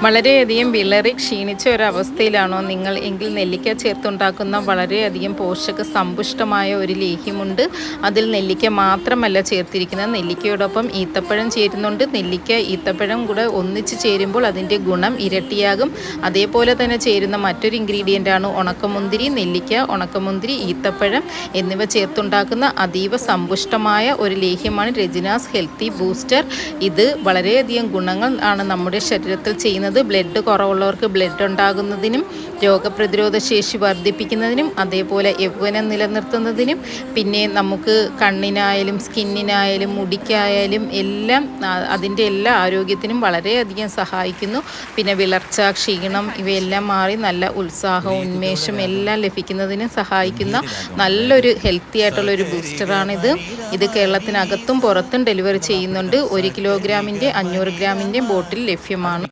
വളരെയധികം വിളറി ക്ഷീണിച്ച ഒരവസ്ഥയിലാണോ നിങ്ങൾ എങ്കിൽ നെല്ലിക്ക ചേർത്തുണ്ടാക്കുന്ന വളരെയധികം പോഷക സമ്പുഷ്ടമായ ഒരു ലേഹ്യമുണ്ട്. അതിൽ നെല്ലിക്ക മാത്രമല്ല ചേർത്തിരിക്കുന്നത്, നെല്ലിക്കയോടൊപ്പം ഈത്തപ്പഴം ചേരുന്നുണ്ട്. നെല്ലിക്ക ഈത്തപ്പഴം കൂടെ ഒന്നിച്ച് ചേരുമ്പോൾ അതിൻ്റെ ഗുണം ഇരട്ടിയാകും. അതേപോലെ തന്നെ ചേരുന്ന മറ്റൊരു ഇൻഗ്രീഡിയൻ്റാണ് ഉണക്കമുന്തിരി. നെല്ലിക്ക, ഉണക്കമുന്തിരി, ഈത്തപ്പഴം എന്നിവ ചേർത്തുണ്ടാക്കുന്ന അതീവ സമ്പുഷ്ടമായ ഒരു ലേഹ്യമാണ് രജിനാസ് ഹെൽത്തി ബൂസ്റ്റർ. ഇത് വളരെയധികം ഗുണങ്ങൾ ആണ് നമ്മുടെ ശരീരത്തിൽ ചെയ്യുന്നത്. ബ്ലഡ് കുറവുള്ളവർക്ക് ബ്ലഡ് ഉണ്ടാകുന്നതിനും രോഗപ്രതിരോധ ശേഷി വർദ്ധിപ്പിക്കുന്നതിനും അതേപോലെ യൗവനം നിലനിർത്തുന്നതിനും പിന്നെ നമുക്ക് കണ്ണിനായാലും സ്കിന്നിനായാലും മുടിക്കായാലും എല്ലാം അതിൻ്റെ എല്ലാ ആരോഗ്യത്തിനും വളരെയധികം സഹായിക്കുന്നു. പിന്നെ വിളർച്ച, ക്ഷീണം ഇവയെല്ലാം മാറി നല്ല ഉത്സാഹവും ഉന്മേഷം എല്ലാം ലഭിക്കുന്നതിനും സഹായിക്കുന്ന നല്ലൊരു ഹെൽത്തി ആയിട്ടുള്ളൊരു ബൂസ്റ്ററാണിത്. ഇത് കേരളത്തിനകത്തും പുറത്തും ഡെലിവറി ചെയ്യുന്നുണ്ട്. 1 കിലോഗ്രാമിൻ്റെ 500 ഗ്രാമിൻ്റെ ബോട്ടിൽ ലഭ്യമാണ്.